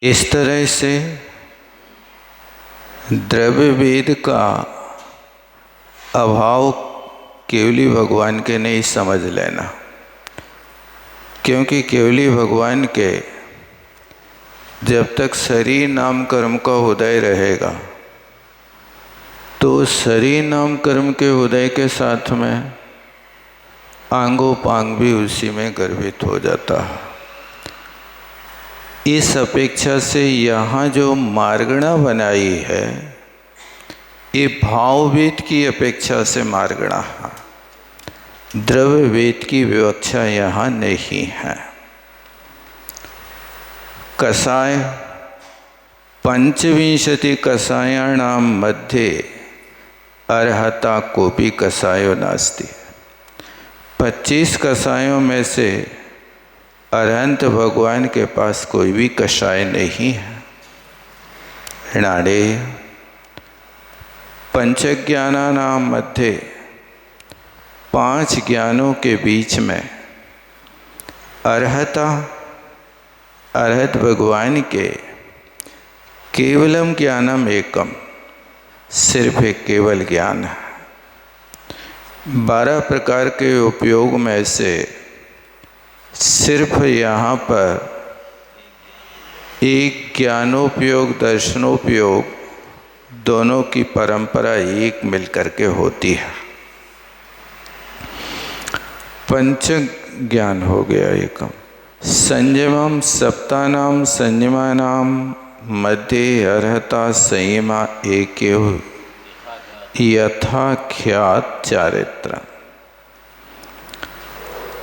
इस तरह से द्रव्य भेद का अभाव केवली भगवान के नहीं समझ लेना, क्योंकि केवली भगवान के जब तक शरीर नाम कर्म का उदय रहेगा तो शरीर नाम कर्म के उदय के साथ में आंगोपांग भी उसी में गर्भित हो जाता है। इस अपेक्षा से यहाँ जो मार्गणा बनाई है ये भाववेद की अपेक्षा से मार्गणा है, द्रव्य वेद की विवक्षा यहाँ नहीं है। कषाय पंचविंशति कषायाणां मध्ये अर्हता कोपि कषायो नास्ति। 25 कषायों में से अरहंत भगवान के पास कोई भी कषाय नहीं है। नाड़े पंचज्ञानानां मध्ये 5 ज्ञानों के बीच में अर्हता अर्हत भगवान के केवलम ज्ञानम एकम, सिर्फ एक केवल ज्ञान है। 12 प्रकार के उपयोग में से सिर्फ यहाँ पर एक ज्ञानोपयोग दर्शनोपयोग दोनों की परंपरा एक मिलकर के होती है। पंच ज्ञान हो गया एकम। संयमम सप्तानाम संयमानाम मध्ये अर्हता संयमा एकेव यथाख्यात चारित्र।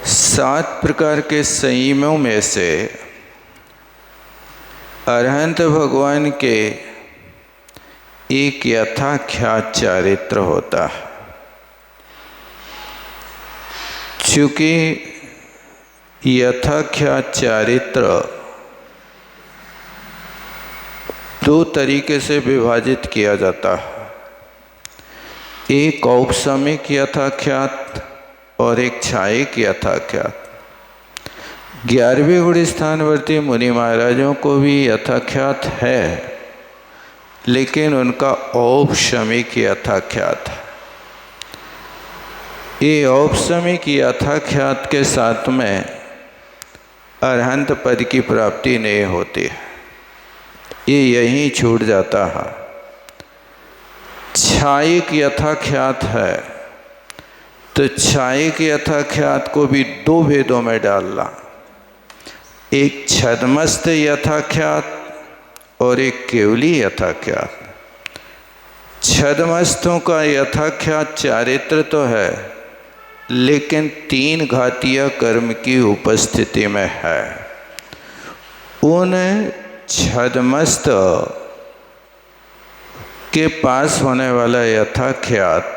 7 प्रकार के संयमों में से अरहंत भगवान के एक यथाख्यात चारित्र होता है। चूँकि यथाख्यात चारित्र 2 तरीके से विभाजित किया जाता है, एक औपसमिक यथाख्यात और एक छायिक यथाख्यात। 11वें गुण स्थानवर्ती मुनि महाराजों को भी यथाख्यात है, लेकिन उनका औपसमिक यथाख्यात है। ये औपसमिक यथाख्यात के साथ में अरहंत पद की प्राप्ति नहीं होती है, ये यहीं छूट जाता है। छायिक यथाख्यात है तो छायिक यथाख्यात को भी 2 भेदों में डालना, एक छद्मस्त यथाख्यात और एक केवली यथाख्यात। छद्मस्तों का यथाख्यात चारित्र तो है, लेकिन 3 घातीय कर्म की उपस्थिति में है। उन छद्मस्त के पास होने वाला यथाख्यात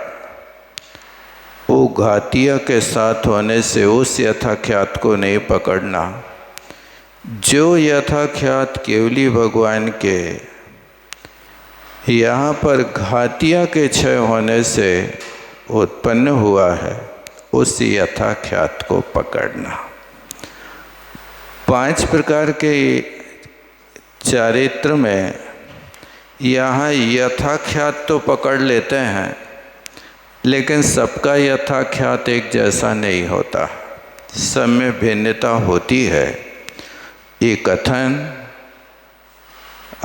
वो घातीय के साथ होने से उस यथाख्यात को नहीं पकड़ना। जो यथाख्यात केवली भगवान के यहाँ पर घातीय के क्षय होने से उत्पन्न हुआ है, उस यथाख्यात को पकड़ना। 5 प्रकार के चारित्र में यहाँ यथाख्यात तो पकड़ लेते हैं, लेकिन सबका यथाख्यात एक जैसा नहीं होता, सब में भिन्नता होती है। ये कथन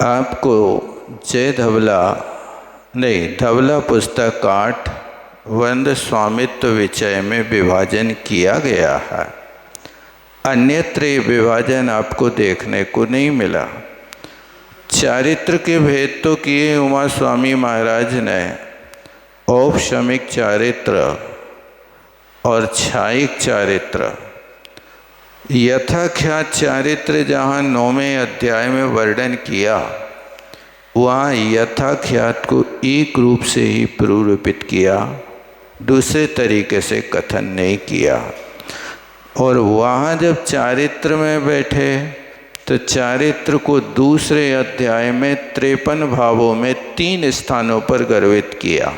आपको जय धवला पुस्तक 8 वंद स्वामित्व विषय में विभाजन किया गया है। अन्यत्र ये विभाजन आपको देखने को नहीं मिला। चारित्र के भेद तो किए उमा स्वामी महाराज ने औपसमिक चारित्र और छायिक चारित्र। यथाख्यात चारित्र जहाँ 9वें अध्याय में वर्णन किया, वहाँ यथाख्यात को एक रूप से ही प्ररूपित किया, दूसरे तरीके से कथन नहीं किया। और वहाँ जब चारित्र में बैठे तो चारित्र को दूसरे अध्याय में 53 भावों में 3 स्थानों पर गर्भित किया।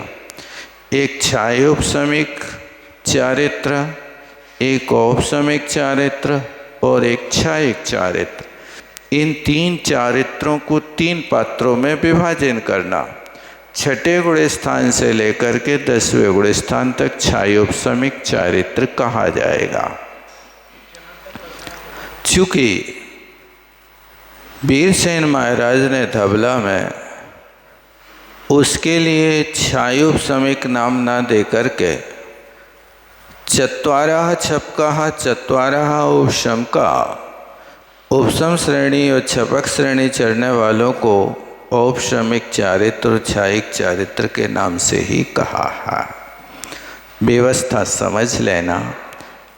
एक छायोपसमिक चारित्र, एक औपसमिक चारित्र और एक छायिक चारित्र। इन 3 चारित्रों को 3 पात्रों में विभाजन करना। छठे गुण स्थान से लेकर के 10वें गुण स्थान तक छायोपशमिक चारित्र कहा जाएगा। चूँकि वीरसेन महाराज ने धबला में उसके लिए छायोपशमिक नाम ना दे करके चत्वारः छपका चत्वारः उपशमका, उपशम श्रेणी और छपक श्रेणी चढ़ने वालों को औपशमिक चारित्र और छायिक चारित्र के नाम से ही कहा है। व्यवस्था समझ लेना।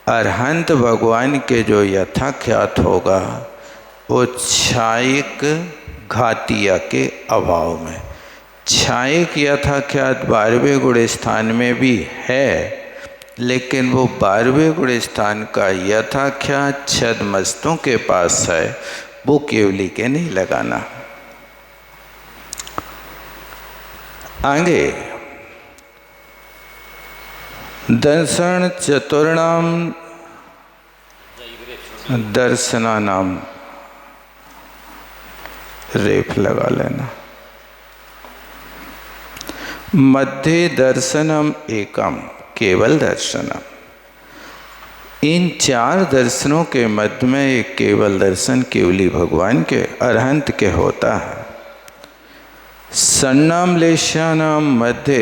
अरहंत भगवान के जो यथाख्यात होगा वो छायिक घातिया के अभाव में, छायिक यथाख्यात 12वें गुण स्थान में भी है, लेकिन वो 12वें गुण स्थान का यथाख्यात छद्मस्तों के पास है, वो केवली के नहीं लगाना। आगे दर्शन चतुर्णाम दर्शनानाम, रेफ लगा लेना। मध्य दर्शनम एकम, केवल दर्शनम। इन 4 दर्शनों के मध्य में एक केवल दर्शन केवली भगवान के अरहंत के होता है। सन्नाम लेशानाम मध्य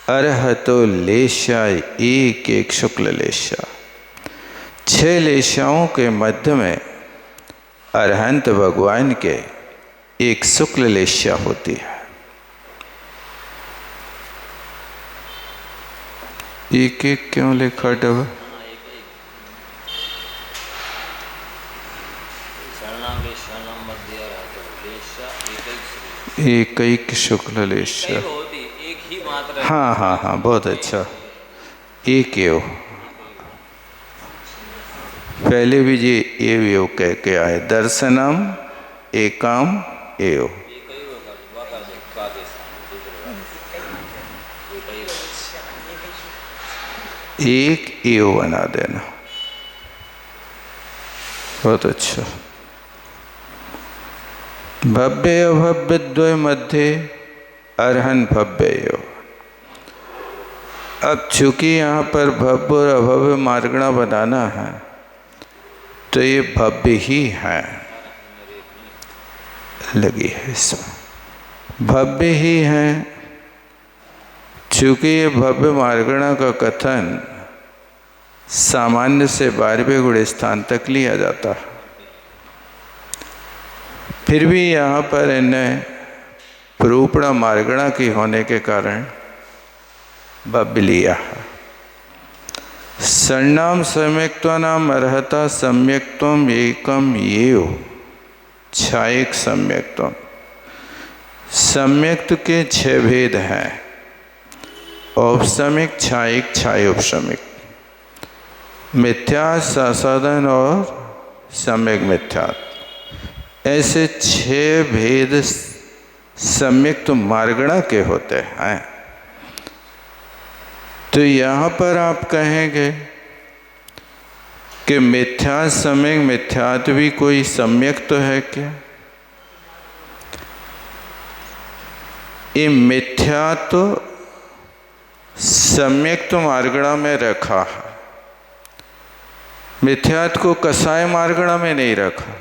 अरहतो लेशा एक एक शुक्ल लेशा। 6 लेशाओं के मध्य में अरहंत भगवान के एक शुक्ल लेशा होती है। एक एक क्यों लिखा डबा? एक एक शुक्ल लेशा। हाँ हाँ हाँ, बहुत अच्छा। एक एव, पहले भी ये एव कह के आए। दर्शनम एकाम एव। एक एव बना देना, बहुत अच्छा। भव्य अभव्य द्वय मध्य अरहन भव्य। अब चूंकि यहाँ पर भव्य और अभव्य मार्गणा बनाना है तो ये भव्य ही है, लगी है इसमें, भव्य ही है। चूँकि ये भव्य मार्गणा का कथन सामान्य से 12वें गुण स्थान तक लिया जाता है, फिर भी यहाँ पर इन्हें प्रूपणा मार्गणा की होने के कारण भव्य लिया है। सन्नाम सम्यक्त्वानाम अर्हता सम्यक्त्वम एकम येव छायिक सम्यक्त्वम। सम्यक्त के 6 भेद हैं, औपशमिक, छायिक, छायोपशमिक, मिथ्या, सासाधन और सम्यक मिथ्या। ऐसे 6 भेद सम्यक्त मार्गणा के होते हैं। तो यहाँ पर आप कहेंगे कि मिथ्या सम्यक मिथ्यात्व भी कोई सम्यक तो है क्या? ये मिथ्या तो सम्यक तो मार्गणा में रखा है, मिथ्यात्व को कसाय मार्गणा में नहीं रखा।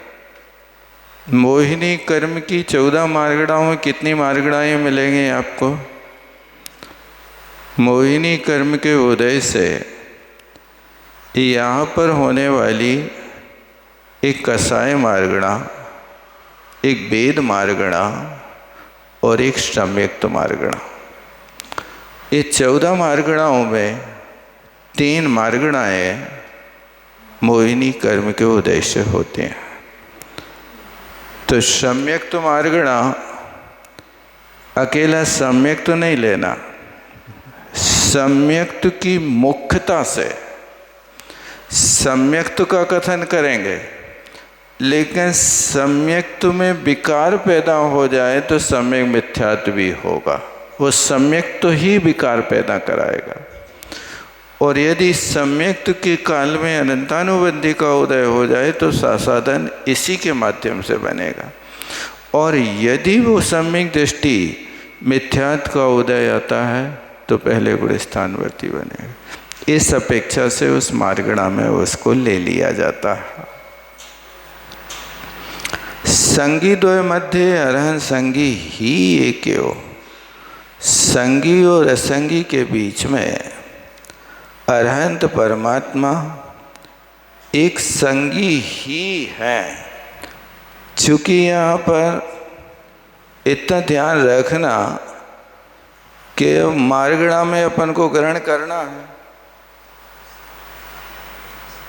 मोहिनी कर्म की 14 मार्गणाओं में कितनी मार्गणाएं मिलेंगी आपको? मोहिनी कर्म के उदय से यहाँ पर होने वाली एक कसाय मार्गणा, एक वेद मार्गणा और एक सम्यक्त मार्गणा। ये 14 मार्गणाओं में 3 मार्गणाएं मोहिनी कर्म के उदय से होते हैं। तो सम्यक्त मार्गणा अकेला सम्यक्त नहीं लेना, सम्यक्त की मुख्यता से सम्यक्त का कथन करेंगे, लेकिन सम्यक्त में विकार पैदा हो जाए तो सम्यक मिथ्यात्व भी होगा। वो सम्यक्त ही विकार पैदा कराएगा। और यदि सम्यक्त के काल में अनंतानुबंधी का उदय हो जाए तो सासाधन इसी के माध्यम से बनेगा। और यदि वो सम्यक दृष्टि मिथ्यात्व का उदय आता है तो पहले गुण स्थानवर्ती बनेगा। इस अपेक्षा से उस मार्गणा में उसको ले लिया जाता है। संगी द्वय मध्य अरहन संगी ही एक हो। संगी और असंगी के बीच में अरहंत परमात्मा एक संगी ही है। चूँकि यहाँ पर इतना ध्यान रखना कि मार्गणा में अपन को ग्रहण करना है,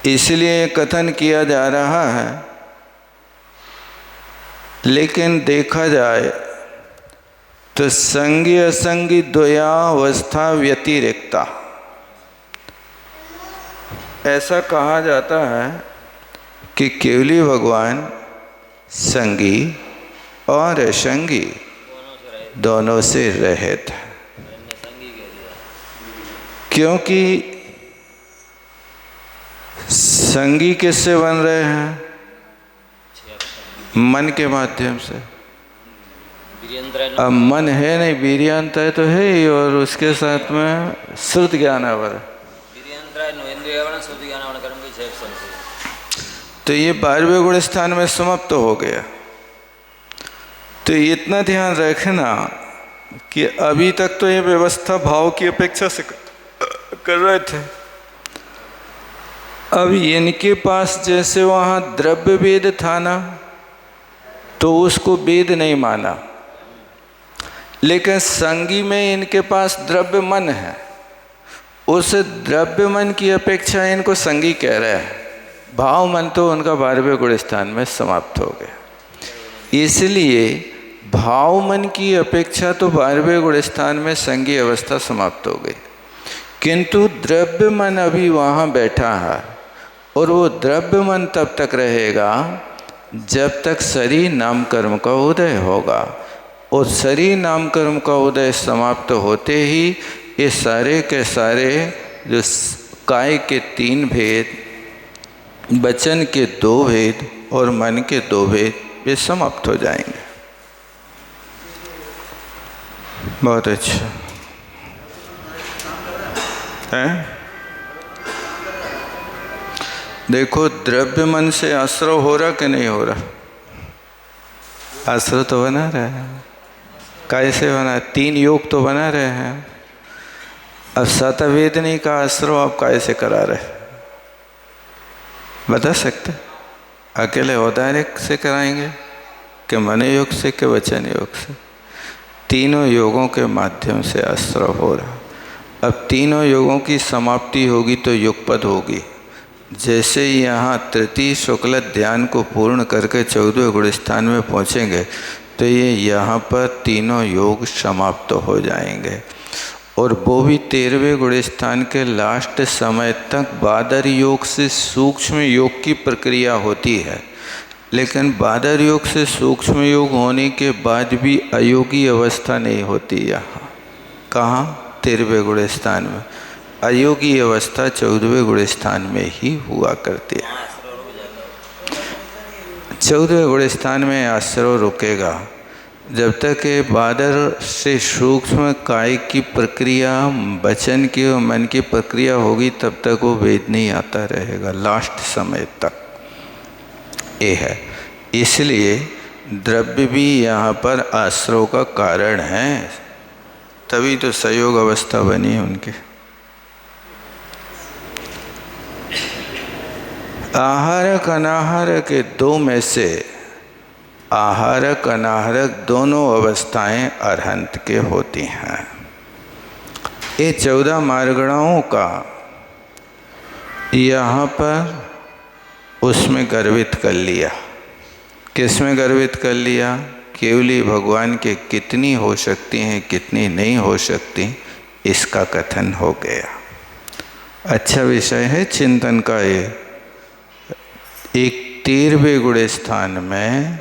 इसलिए कथन किया जा रहा है। लेकिन देखा जाए तो संगी असंगी द्वयावस्था व्यतिरिक्ता, ऐसा कहा जाता है कि केवली भगवान संगी और असंगी दोनों से रहित है। क्योंकि संगी किससे बन रहे हैं? मन के माध्यम से। अब मन है नहीं, वीर्यांत है तो है ही, और उसके साथ में श्रुत ज्ञान है। तो ये 12वें गुण स्थान में समाप्त तो हो गया। तो इतना ध्यान रखना कि अभी तक तो ये व्यवस्था भाव की अपेक्षा से कर रहे थे। अब इनके पास जैसे वहाँ द्रव्य वेद था ना, तो उसको वेद नहीं माना, लेकिन संगी में इनके पास द्रव्य मन है, उस द्रव्य मन की अपेक्षा इनको संगी कह रहे हैं। भाव मन तो उनका 12वें गुण स्थान में समाप्त हो गया। इसलिए भाव मन की अपेक्षा तो 12वें गुण स्थान में संगी अवस्था समाप्त हो गई, किंतु द्रव्य मन अभी वहाँ बैठा है। और वो द्रव्य मन तब तक रहेगा जब तक शरीर नाम कर्म का उदय होगा। और शरीर नाम कर्म का उदय समाप्त होते ही ये सारे के सारे जो काय के 3 भेद, वचन के 2 भेद और मन के 2 भेद, ये समाप्त हो जाएंगे। बहुत अच्छा है। देखो द्रव्य मन से आश्रव हो रहा कि नहीं हो रहा? आश्रव तो बना रहे हैं। कैसे बना? 3 योग तो बना रहे हैं। अब सातवेदनी का आश्रव आप कैसे करा रहे, बता सकते? अकेले औदारिक से कराएंगे कि मन योग से कि वचन योग से? तीनों योगों के माध्यम से आश्रव हो रहा। अब तीनों योगों की समाप्ति होगी तो युगपद होगी। जैसे यहाँ तृतीय शुक्ल ध्यान को पूर्ण करके 14वें गुण स्थान में पहुँचेंगे तो ये यहाँ पर तीनों योग समाप्त हो जाएंगे। और वो भी 13वें गुण स्थान के लास्ट समय तक बादर योग से सूक्ष्म योग की प्रक्रिया होती है। लेकिन बादर योग से सूक्ष्म योग होने के बाद भी अयोगी अवस्था नहीं होती। यहाँ कहाँ? 13वें गुण स्थान में। अयोगी अवस्था 14वें गुण स्थान में ही हुआ करती है। 14वें गुण स्थान में आश्रव रुकेगा जब तक ये बादर से सूक्ष्म काय की प्रक्रिया, वचन की और मन की प्रक्रिया होगी, तब तक वो वेद नहीं आता रहेगा लास्ट समय तक। ये है। इसलिए द्रव्य भी यहाँ पर आश्रव का कारण है, तभी तो संयोग अवस्था बनी उनके। आहारक अनाहारक के 2 में से आहारक अनाहारक दोनों अवस्थाएं अरहंत के होती हैं। ये 14 मार्गणाओं का यहाँ पर उसमें गर्वित कर लिया। किस में गर्वित कर लिया? केवली भगवान के कितनी हो सकती हैं, कितनी नहीं हो सकती, इसका कथन हो गया। अच्छा विषय है चिंतन का ये। एक 13वें गुण स्थान में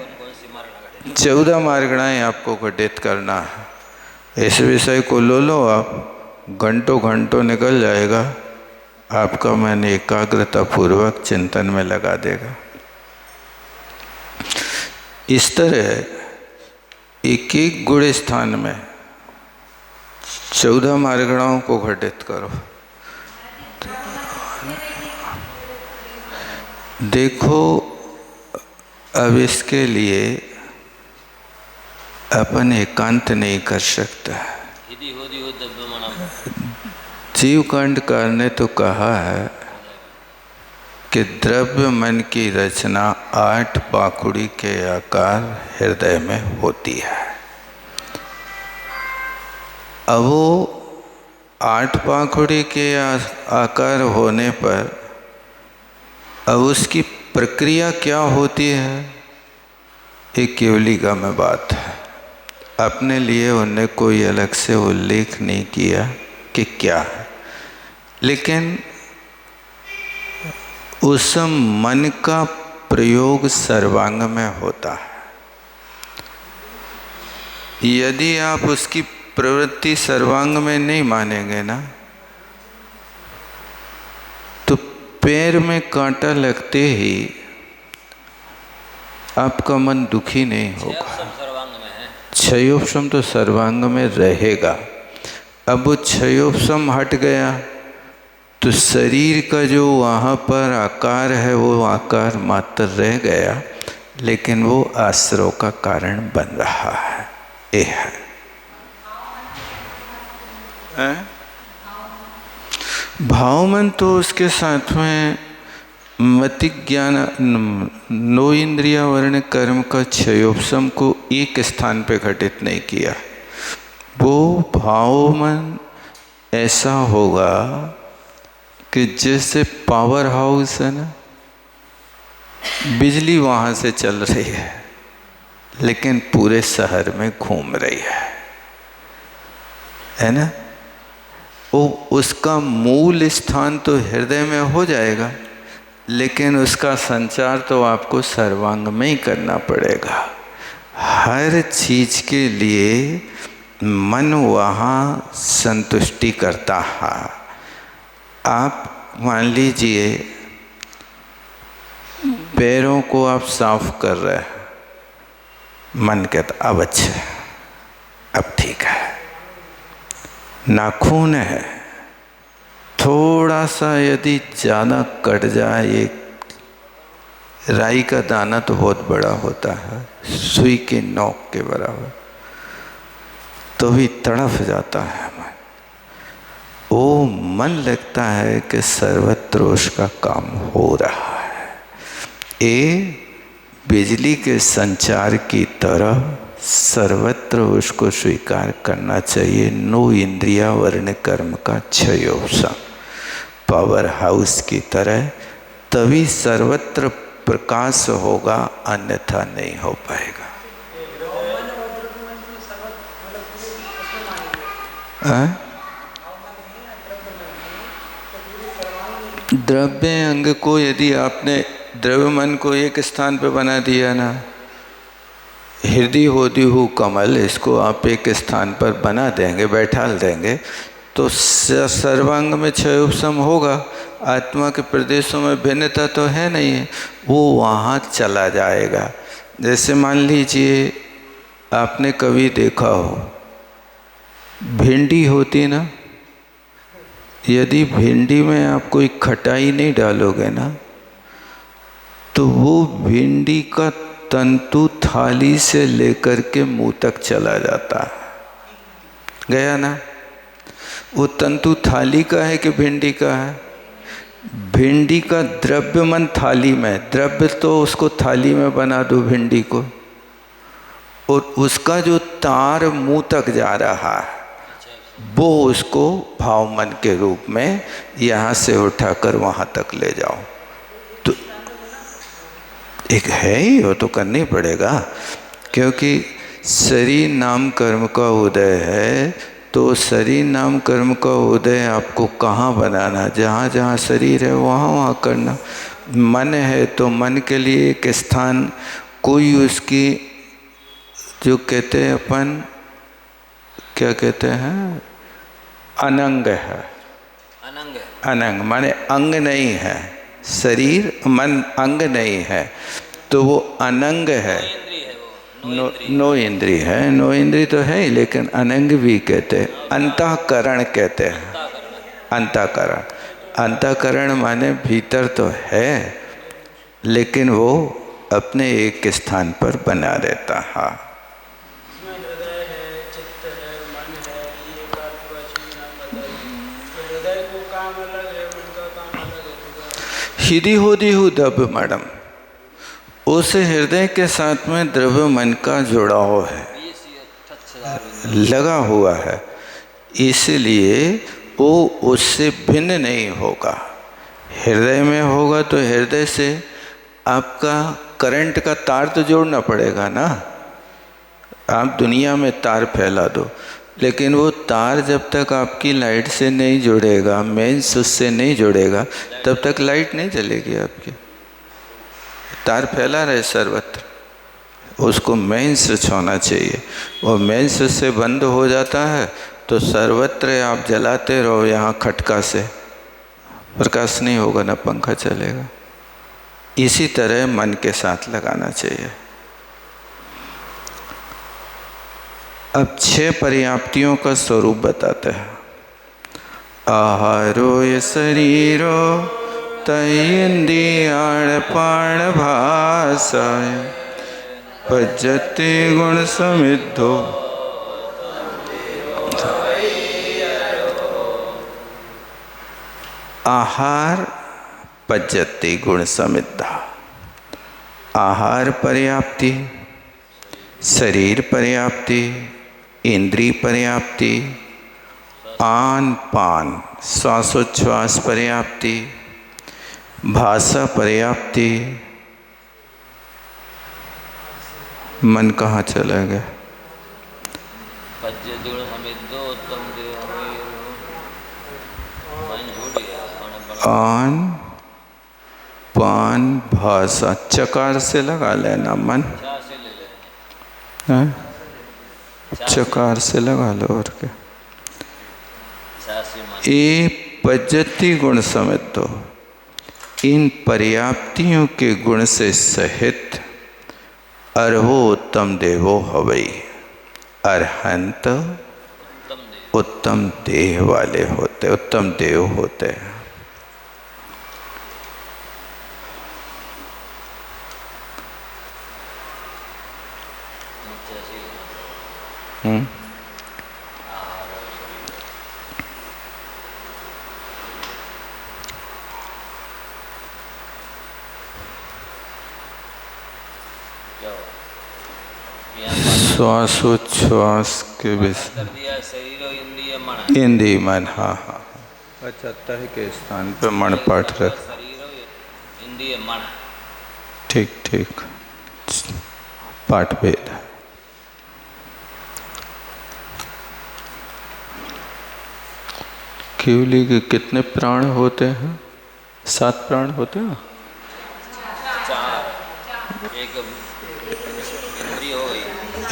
14 मार्गणाएं आपको घटित करना है। इस विषय को लो आप, घंटों घंटों निकल जाएगा, आपका मन एकाग्रता पूर्वक चिंतन में लगा देगा। इस तरह एक एक गुण स्थान में 14 मार्गणाओं को घटित करो। देखो, अब इसके लिए अपन एकांत नहीं कर सकता। जीव कांडकार ने तो कहा है कि द्रव्य मन की रचना 8 पाखुड़ी के आकार हृदय में होती है। अब वो 8 पाखुड़ी के आकार होने पर अब उसकी प्रक्रिया क्या होती है, एक केवलिका में बात है। अपने लिए उन्हें कोई अलग से उल्लेख नहीं किया कि क्या है, लेकिन उस मन का प्रयोग सर्वांग में होता है। यदि आप उसकी प्रवृत्ति सर्वांग में नहीं मानेंगे ना, तो पैर में कांटा लगते ही आपका मन दुखी नहीं होगा। क्षयोपशम तो सर्वांग में रहेगा। अब वो क्षयोपशम हट गया तो शरीर का जो वहाँ पर आकार है वो आकार मात्र रह गया, लेकिन वो आश्रव का कारण बन रहा है। ये है भाव मन। तो उसके साथ में मति ज्ञान नो इंद्रिया वर्ण कर्म का क्षयोपशम को एक स्थान पे घटित नहीं किया। वो भाव मन ऐसा होगा कि जैसे पावर हाउस है ना, बिजली वहाँ से चल रही है लेकिन पूरे शहर में घूम रही है ना। वो उसका मूल स्थान तो हृदय में हो जाएगा, लेकिन उसका संचार तो आपको सर्वांग में ही करना पड़ेगा। हर चीज के लिए मन वहाँ संतुष्टि करता है। आप मान लीजिए पैरों को आप साफ कर रहे हैं, मन कहता अब अच्छा, अब ठीक है। नाखून है, थोड़ा सा यदि ज़्यादा कट जाए, एक राई का दाना तो बहुत बड़ा होता है, सुई के नोक के बराबर, तो भी तड़फ जाता है मन। वो मन लगता है कि सर्वत्र उसका काम हो रहा है। ये बिजली के संचार की तरह सर्वत्र उसको स्वीकार करना चाहिए। नो इंद्रिया वर्ण कर्म का क्षयोपशम पावर हाउस की तरह, तभी सर्वत्र प्रकाश होगा, अन्यथा नहीं हो पाएगा। द्रव्य अंग को यदि आपने द्रव्य मन को एक स्थान पे बना दिया ना, हृदय होती हूँ कमल, इसको आप एक स्थान पर बना देंगे, बैठा देंगे, तो सर्वांग में क्षयोपशम होगा। आत्मा के प्रदेशों में भिन्नता तो है नहीं है, वो वहाँ चला जाएगा। जैसे मान लीजिए आपने कभी देखा हो, भिंडी होती ना, यदि भिंडी में आप कोई खटाई नहीं डालोगे ना, तो वो भिंडी का तंतु थाली से लेकर के मुंह तक चला जाता है। गया ना? वो तंतु थाली का है कि भिंडी का है? भिंडी का द्रव्य मन थाली में, द्रव्य तो उसको थाली में बना दो भिंडी को, और उसका जो तार मुंह तक जा रहा है वो उसको भाव मन के रूप में यहाँ से उठाकर वहाँ तक ले जाओ। तो एक है ही, वो तो करना ही पड़ेगा, क्योंकि शरीर नाम कर्म का उदय है। तो शरीर नाम कर्म का उदय आपको कहाँ बनाना? जहाँ जहाँ शरीर है वहाँ वहाँ करना। मन है तो मन के लिए एक स्थान, कोई उसकी जो कहते हैं अपन, क्या कहते हैं, अनंग है, अनंग माने अंग नहीं है, शरीर मन अंग नहीं है, तो वो अनंग है। नो इंद्री है, नो इंद्री तो है ही, लेकिन अनंग भी कहते हैं, अंतःकरण कहते हैं। अंतःकरण, अंतःकरण माने भीतर तो है, लेकिन वो अपने एक स्थान पर बना रहता। हाँ, हृदय है, चित्त है, मन है, ये बात को अच्छी ना बताई। हृदय को काम अलग है, मन का काम अलग है। हिदी होदी हु दब मैडम, उस हृदय के साथ में द्रव्य मन का जुड़ाव है, लगा हुआ है, इसलिए वो उससे भिन्न नहीं होगा। हृदय में होगा तो हृदय से आपका करंट का तार तो जोड़ना पड़ेगा ना। आप दुनिया में तार फैला दो, लेकिन वो तार जब तक आपकी लाइट से नहीं जुड़ेगा, मेन स्विच से नहीं जुड़ेगा, तब तक लाइट नहीं जलेगी आपकी। तार फैला रहे सर्वत्र, उसको मेन स्विच होना चाहिए। वो मेन स्विच से बंद हो जाता है तो सर्वत्र आप जलाते रहो, यहाँ खटका से प्रकाश नहीं होगा, ना पंखा चलेगा। इसी तरह मन के साथ लगाना चाहिए। अब 6 पर्याप्तियों का स्वरूप बताते हैं। आहारो ये शरीरो तयेन्द्रियाण प्राण भाषाय पज्जते गुण समिद्धो। आहार पज्जते गुण समिद्धा, आहार पर्याप्ति, शरीर पर्याप्ति, इंद्रिय पर्याप्ति, आन पान श्वासोच्छ्वास पर्याप्ति, भाषा पर्याप्ति। मन कहाँ चला गया? आन पान भाषा, चकार से लगा लेना मन, चकार से लगा लो और क्या। ये पज्जति गुण समझ दो, इन पर्याप्तियों के गुण से सहित अरहो उत्तम देवो हवई, अरहंत उत्तम देह वाले होते, उत्तम देव होते हैं। श्वासोच्छ्वास के विषय, इंद्रिय मन, हाँ हाँ, अच्छा तह के स्थान पे मन पाठ रख, ठीक ठीक, पाठ भेद है। केवली के कितने प्राण होते हैं? 7 प्राण होते हैं। 4, एक इंद्रिय हो गई,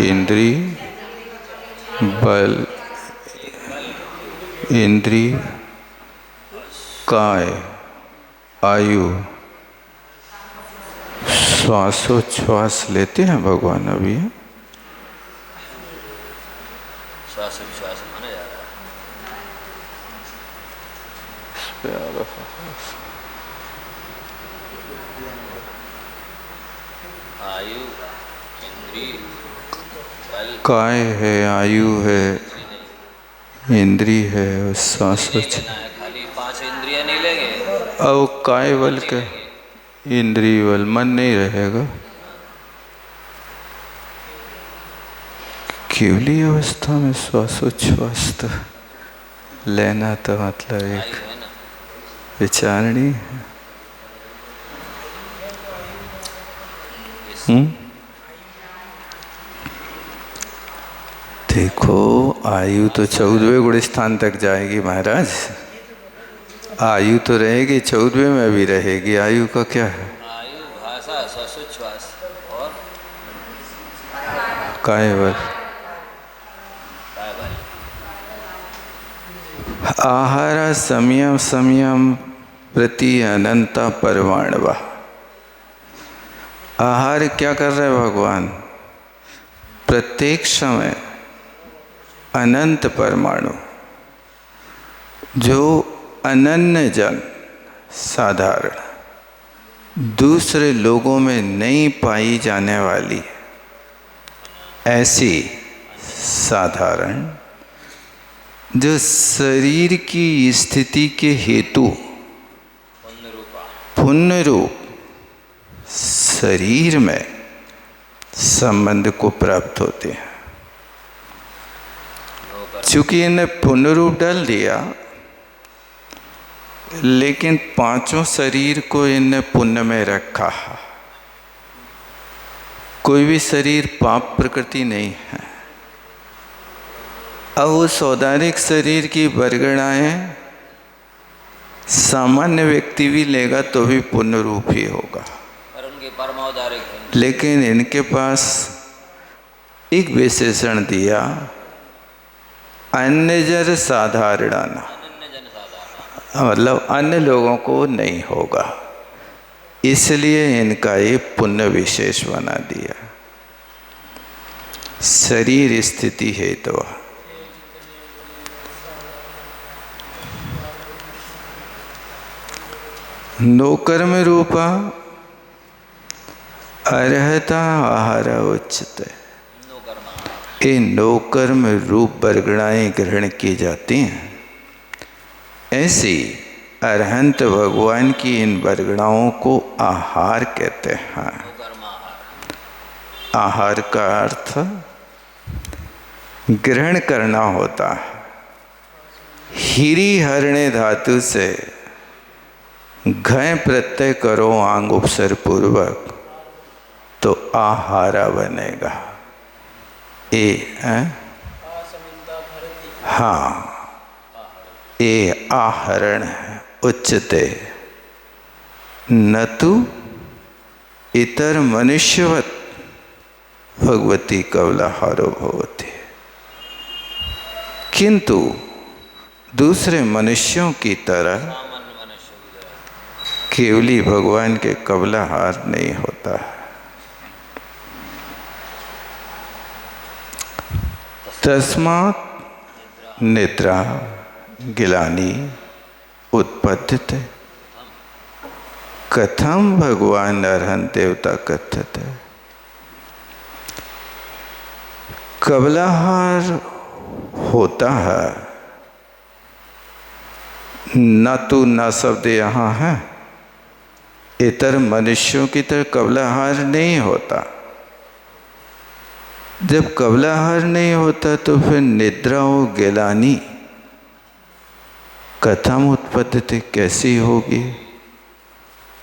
इंद्रिय बल, इंद्रिय काय, आयु, श्वासोच्छ्वास लेते हैं भगवान अभी। श्वासोच्छ्वास माना जा रहा है। आयु, इंद्रिय, बल, काय है, आयु है, इंद्रिय है, श्वासोच्छ्वास, खाली 5 इंद्रियां नहीं लेंगे। अब काय बल के इंद्रिय बल, मन नहीं रहेगा। केवली अवस्था में श्वासोच्छ्वास तो लेना तो मतलब एक विचारणी है। देखो आयु तो 14वें गुण स्थान तक जाएगी महाराज, आयु तो रहेगी 14वें में भी रहेगी। आयु का क्या है? आयु, भाषा, श्वासोच्छ्वास और काय बल। आहार समयम समयम प्रति अनंता परमाणवा। आहार क्या कर रहे भगवान? प्रत्येक समय अनंत परमाणु जो अनन्य जन साधारण दूसरे लोगों में नहीं पाई जाने वाली ऐसी साधारण जो शरीर की स्थिति के हेतु पुण्य रूप शरीर में संबंध को प्राप्त होते हैं। चूंकि इन्हें पुण्य रूप डाल दिया, लेकिन पांचों शरीर को इन्हें पुण्य में रखा। कोई भी शरीर पाप प्रकृति नहीं है। अब उस औदारिक शरीर की बरगड़ाएं सामान्य व्यक्ति भी लेगा तो भी पुण्य रूप ही होगा, पर उनके परमावतारिक है। लेकिन इनके पास एक विशेषण दिया, अन्य जन साधारण, मतलब अन्य लोगों को नहीं होगा, इसलिए इनका ये पुण्य विशेष बना दिया। शरीर स्थिति है तो नौकर्म रूपा अर्हता आहार उच्चते। ये नौकर्म रूप बरगड़ाएं ग्रहण की जाती हैं। ऐसी अरहंत भगवान की इन बरगड़ाओं को आहार कहते हैं। आहार का अर्थ ग्रहण करना होता है। हीरी हरणे धातु से घय प्रत्यय करो आंग उपसर पूर्वक तो आहारा बनेगा। हाँ, ये आहरण है। उच्चते न तो इतर मनुष्यवत भगवती कवलाहारो भवति, किंतु दूसरे मनुष्यों की तरह केवली भगवान के कवलाहार नहीं होता है। तस्मात् निद्रा गिलानी उत्पद्यते। कथम भगवान अरहंत देवता कथ्यते। कवलाहार होता है, न तो न शब्द यहाँ है। इतर मनुष्यों की तरह कवलाहार नहीं होता। जब कवलाहार नहीं होता तो फिर निद्रा हो गिलानी कथम उत्पत्ति कैसी होगी?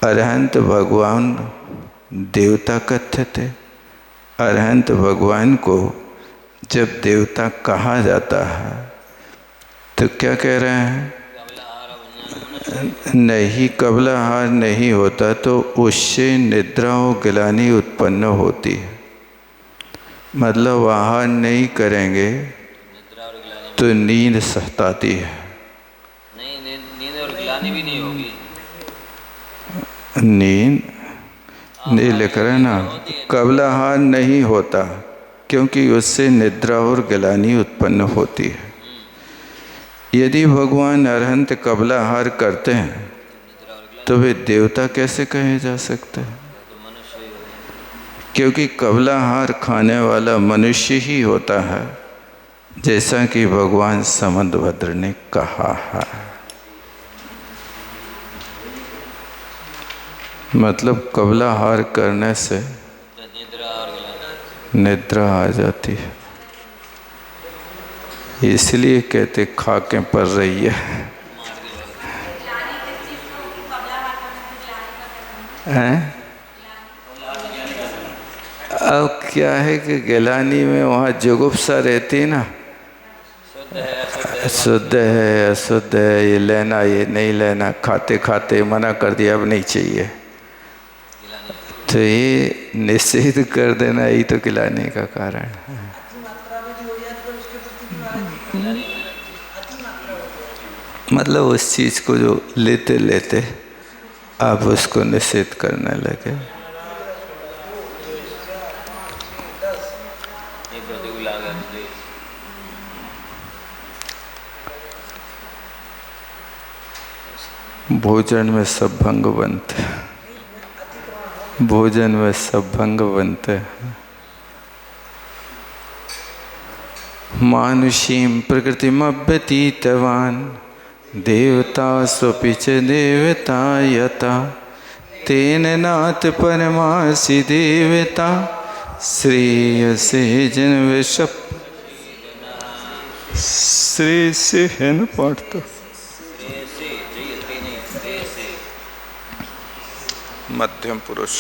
अरहंत भगवान देवता कथ्य थे। अरहंत भगवान को जब देवता कहा जाता है तो क्या कह रहे हैं? नहीं, कवलाहार नहीं होता तो उससे निद्रा और गिलानी उत्पन्न होती है। मतलब आहार नहीं करेंगे तो नींद सताती है। नहीं, नींद और गिलानी भी नहीं होगी। नींद लिख रहे ना, कवलाहार नहीं होता क्योंकि उससे निद्रा और गिलानी उत्पन्न होती है। यदि भगवान अरहंत कवलाहार करते हैं तो वे देवता कैसे कहे जा सकते हैं? क्योंकि कवलाहार खाने वाला मनुष्य ही होता है, जैसा कि भगवान समंतभद्र ने कहा है। मतलब कवलाहार करने से निद्रा आ जाती है, इसलिए कहते खा के पड़ रही है। हैं? अब क्या है कि गिलानी में वहाँ जुगुप्सा रहती ना, शुद्ध है अशुद्ध है, ये लेना ये नहीं लेना, खाते खाते मना कर दिया अब नहीं चाहिए, तो ये निषेध कर देना यही तो गिलाने का कारण है। मतलब उस चीज़ को जो लेते लेते आप उसको निषेध करने लगे। ये प्रतिकूल आ गया इसलिए। भोजन में सब भंग बनते हैं, भोजन में सब भंग बनते हैं। मानुषीं प्रकृतिमभ्यतीतवान् देवता स्वपि च देवता यथा तेन नाथ परमासि देवता श्रेयसे जनवृषभ। श्रेय से है ना पाठ तो मध्यम पुरुष।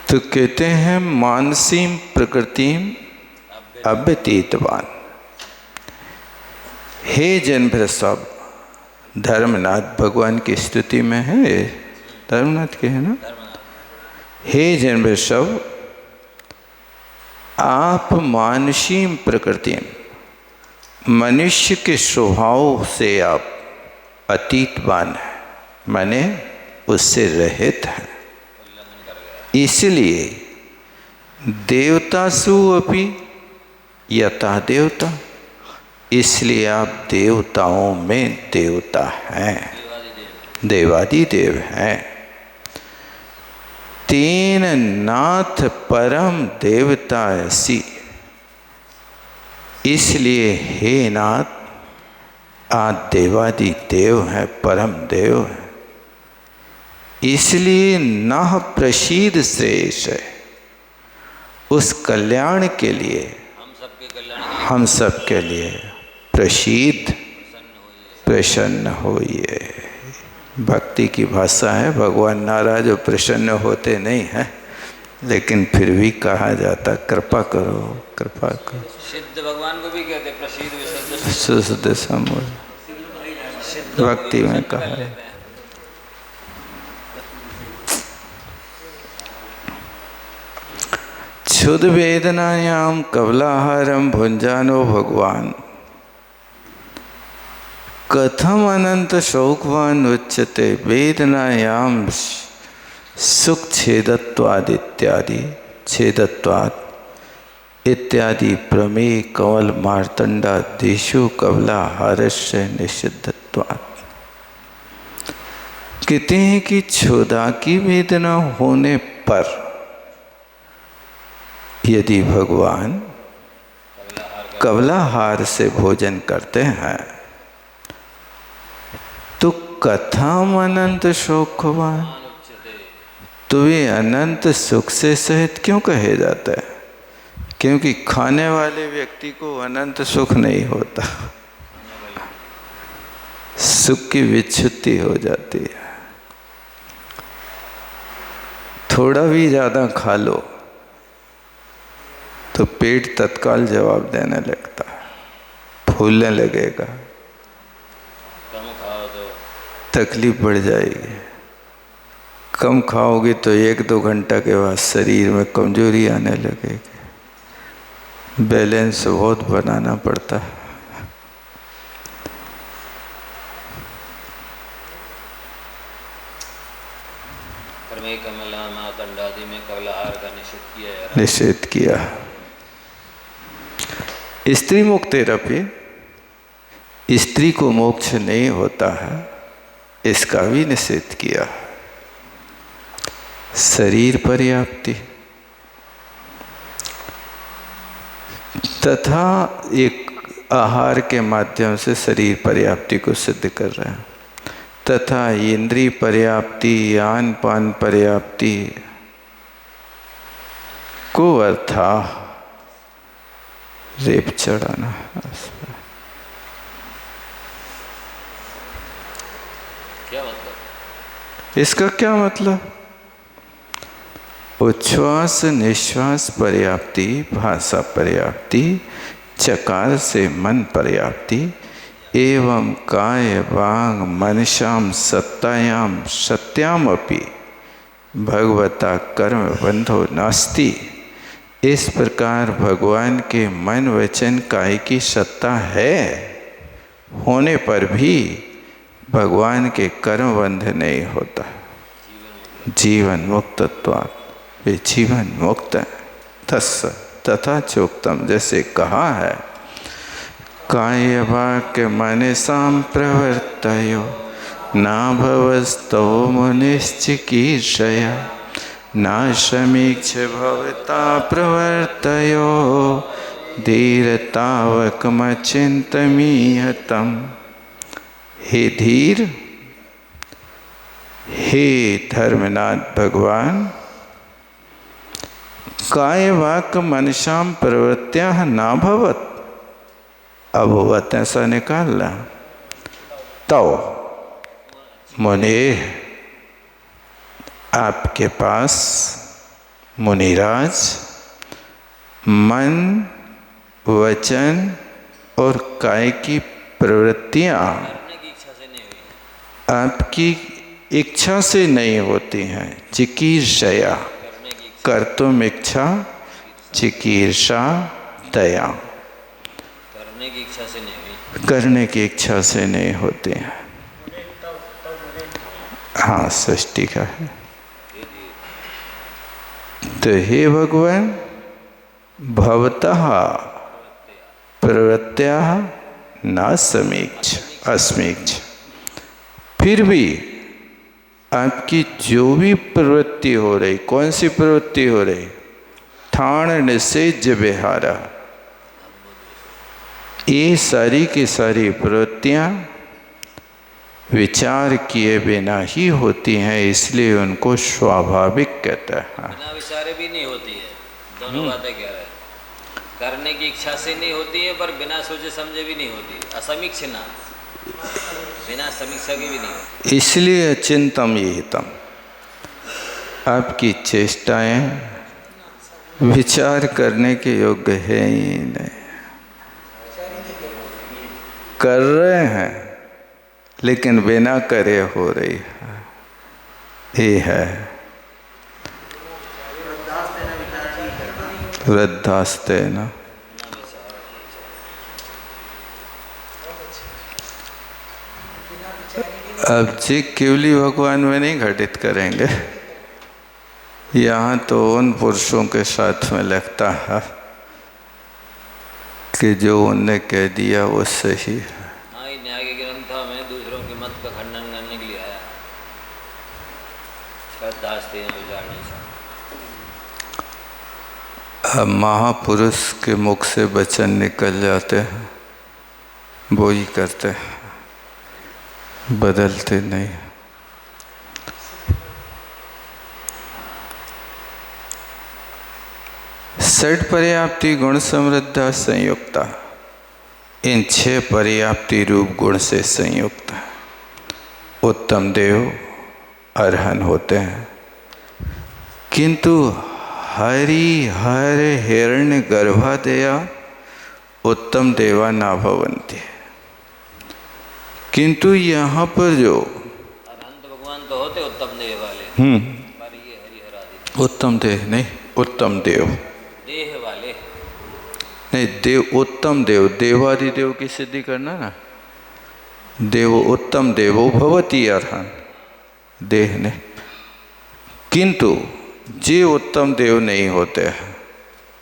तो कहते हैं मानसीम प्रकृतिम अव्यतीतवान। हे जन्म सब, धर्मनाथ भगवान की स्तुति में है, धर्मनाथ के है ना। हे जन्म सब, आप मानसीम प्रकृतिम, मनुष्य के स्वभाव से आप अतीतवान है, माने उससे रहित है। इसलिए देवतासु अपि यथा देवता, इसलिए आप देवताओं में देवता हैं, देवादिदेव हैं। तेन नाथ परम देवता ऐसी, इसलिए हे नाथ आप देवादि देव हैं, परम देव हैं। इसलिए नह प्रसीद श्रेयस है, उस कल्याण के लिए, हम सबके लिए प्रसीद, प्रसन्न होइए। भक्ति की भाषा है, भगवान नाराज और प्रसन्न होते नहीं हैं, लेकिन फिर भी कहा जाता कृपा करो, कृपा करो। सिद्ध भगवान को भी कहते प्रसीद विशुद्ध सुशुद्ध समूल, भक्ति में कहा है। क्षुद्ध वेदनायाम कबलाहारम भुंजानो भगवान कथम अनंत शोकवान उच्यते वेदनायाम सुख छेदत्वाद इत्यादि, छेदत्वाद इत्यादि प्रमेय कवल मार्तंडा देशु कबलाहारस्य निषिद्धत्वात्। कहते हैं कि क्षुधा की वेदना होने पर यदि भगवान कबलाहार से भोजन करते हैं तो कथम अनंत शोकवान, तो वे अनंत सुख से सहित क्यों कहे जाता है? क्योंकि खाने वाले व्यक्ति को अनंत सुख नहीं होता, सुख की विच्छुत्ति हो जाती है। थोड़ा भी ज़्यादा खा लो तो पेट तत्काल जवाब देने लगता है, फूलने लगेगा, कम खाओ तो तकलीफ बढ़ जाएगी। कम खाओगे तो 1-2 घंटा के बाद शरीर में कमजोरी आने लगेगी। बैलेंस बहुत बनाना पड़ता है। परमे कमला मातंडादि में कबलाहार का निषेध किया है, निषेध किया। स्त्री मुक्तेरपि, स्त्री को मोक्ष नहीं होता है, इसका भी निषेध किया। शरीर पर्याप्ति तथा एक आहार के माध्यम से शरीर पर्याप्ति को सिद्ध कर रहे हैं, तथा इंद्रिय पर्याप्ति, आन पान पर्याप्ति को अर्था रेप चढ़ाना। क्या मतलब? इसका क्या मतलब? उच्छ्वास निश्वास पर्याप्ति, भाषा पर्याप्ति, चकार से मन पर्याप्ति, एवं काय वांग मनसाम सत्तायाम सत्याम अपि भगवता कर्म बंधो नास्ति इस प्रकार भगवान के मन वचन काय की सत्ता है होने पर भी भगवान के कर्म बंध नहीं होता। जीवन मुक्तत्वात् वे जीवन मुक्त है। तस्य तथा चोक्तम जैसे कहा है, काय वाक्य मनसां प्रवर्तयो ना भवस्तो मुनिश्चिकीर्षया ना समीक्ष भवता प्रवर्तयो धीरतावकमचिन्तमीयतम्। हे धीर, हे धर्मनाथ भगवान, काय वाक मनसाम प्रवृत्त्या ना भवत, अभवत ऐसा निकालना। तो मुने आपके पास मुनिराज मन वचन और काय की प्रवृत्तियाँ आपकी इच्छा से नहीं होती हैं। चिकीर्षया कर्तुम इच्छा, चिकीर्षा दया करने की इच्छा से नहीं हुई, करने की इच्छा से नहीं होते हैं। हाँ, सृष्टि का है। तो हे भगवान, भवतः प्रवृत्त्या न समीक्ष अस्मीक्ष, फिर भी आपकी जो भी प्रवृत्ति हो रही, कौन सी प्रवृत्ति हो रही? ठाण निषेध विहारा, ये सारी की सारी प्रवृत्तियाँ विचार किए बिना ही होती हैं, इसलिए उनको स्वाभाविक कहते हैं। बिना विचारे भी नहीं होती है, दोनों बातें कह रहे हैं। करने की इच्छा से नहीं होती है, पर बिना सोचे समझे भी नहीं होती। असमीक्ष ना, बिना समीक्षा के भी नहीं होती। इसलिए अचिंतम यहितम, आपकी चेष्टाएं विचार करने के योग्य है ही नहीं। कर रहे हैं लेकिन बिना करे हो रही है, ये है वृद्धास्तेन। अब जी केवली भगवान में नहीं घटित करेंगे, यहाँ तो उन पुरुषों के साथ में लगता है कि जो उनने कह दिया वो सही है। हाँ, न्याय के ग्रंथों में दूसरों के मत का खंडन करने के लिए आया। अब महापुरुष के मुख से वचन निकल जाते हैं, वो ही करते हैं, बदलते नहीं। षड पर्याप्ति गुण समृद्धा संयुक्ता, इन 6 पर्याप्ति रूप गुण से संयुक्त है। उत्तम देव अरहन होते हैं, किंतु हरि हर हिरण्य गर्भादया उत्तम देवा ना भवन्ति। किंतु यहाँ पर जो अनंत भगवान तो होते उत्तम देव वाले, पर ये हरिहर आदि उत्तम देव नहीं, उत्तम देव देह वाले नहीं, देव उत्तम देव, देवादि देव की सिद्धि करना ना। देव उत्तम देवो भवति अर्हन्, देह ने। किंतु जे उत्तम देव नहीं होते हैं,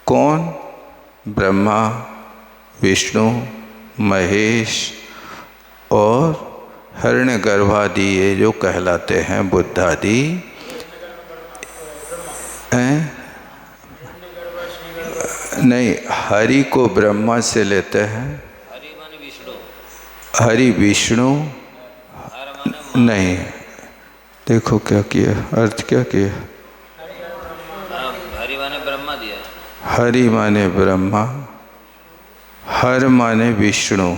कौन? ब्रह्मा, विष्णु, महेश और हिरण्यगर्भादि, ये जो कहलाते हैं बुद्धादि। नहीं, हरि को ब्रह्मा से लेते हैं। हरि माने विष्णु, हरि विष्णु हर माने नहीं, देखो क्या किया, अर्थ क्या किया। हरि माने ब्रह्मा दिया, हरि माने ब्रह्मा, हर माने विष्णु,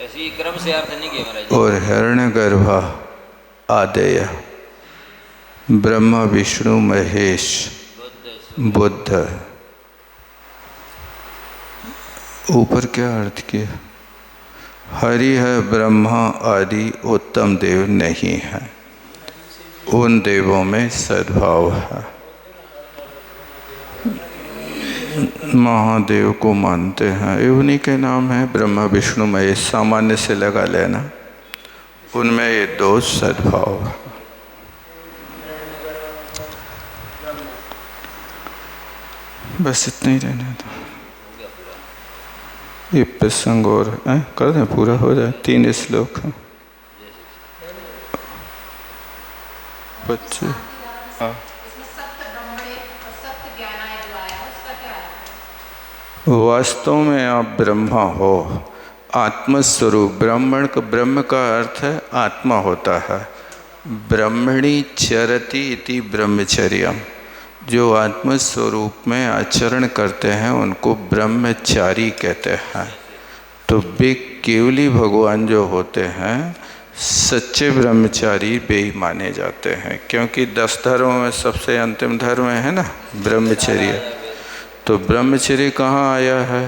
ऐसी क्रम से अर्थ नहीं किया महाराज। और हिरण्यगर्भा आदेय, ब्रह्मा विष्णु महेश बुद्ध। ऊपर क्या अर्थ किया? हरि है, ब्रह्मा आदि उत्तम देव नहीं है, उन देवों में सद्भाव है। महादेव को मानते हैं, ये उन्हीं के नाम है, ब्रह्मा विष्णु महेश, सामान्य से लगा लेना, उनमें ये दो सद्भाव है। बस इतना ही रहने दो, ये प्रसंग और कर दें, पूरा हो जाए। 3 श्लोक हैं बच्चे। हाँ, वास्तव में आप ब्रह्मा हो, आत्मस्वरूप। ब्रह्म का अर्थ है आत्मा होता है। ब्रह्मणि चरति इति ब्रह्मचर्यम, जो आत्मस्वरूप में आचरण करते हैं उनको ब्रह्मचारी कहते हैं। तो वे केवली भगवान जो होते हैं सच्चे ब्रह्मचारी वे ही माने जाते हैं, क्योंकि 10 धर्मों में सबसे अंतिम धर्म है ना ब्रह्मचर्य। तो ब्रह्मचर्य कहाँ आया है?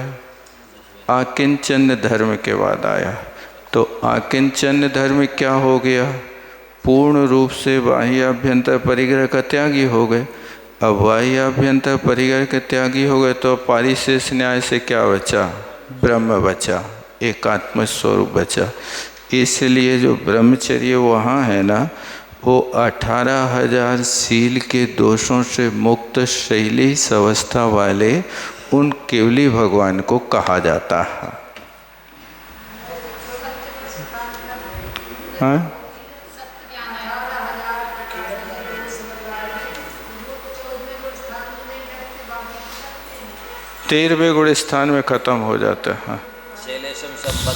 आकिंचन धर्म के बाद आया। तो आकिंचन धर्म क्या हो गया? पूर्ण रूप से बाह्याभ्यंतर परिग्रह का त्यागी हो गए। अब बाह्याभ्यंतर परिग्रह के त्यागी हो गए तो पारिशेष न्याय से क्या बचा? ब्रह्म बचा, एकात्म स्वरूप बचा। इसलिए जो ब्रह्मचर्य वहाँ है ना, वो 18,000 सील के दोषों से मुक्त शैली अवस्था वाले उन केवली भगवान को कहा जाता है। हाँ? 13वें गुण स्थान में खत्म हो जाता है।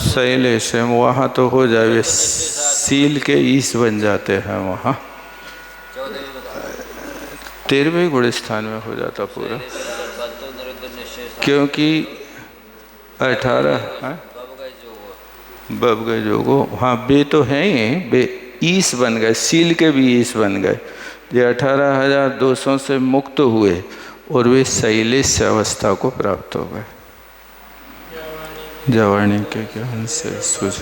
शैलेशम वहाँ तो हो जाए, सील के ईश बन जाते हैं वहाँ। 13वें गुण स्थान में हो जाता पूरा, क्योंकि 18 बब गए जोगो। हाँ, बे तो हैं ही, बे ईश बन गए, सील के भी ईश बन गए। ये 18,000 दोषों से मुक्त हुए और वे शैलेश अवस्था को प्राप्त हो गए। जवानी के ज्ञान से सूझ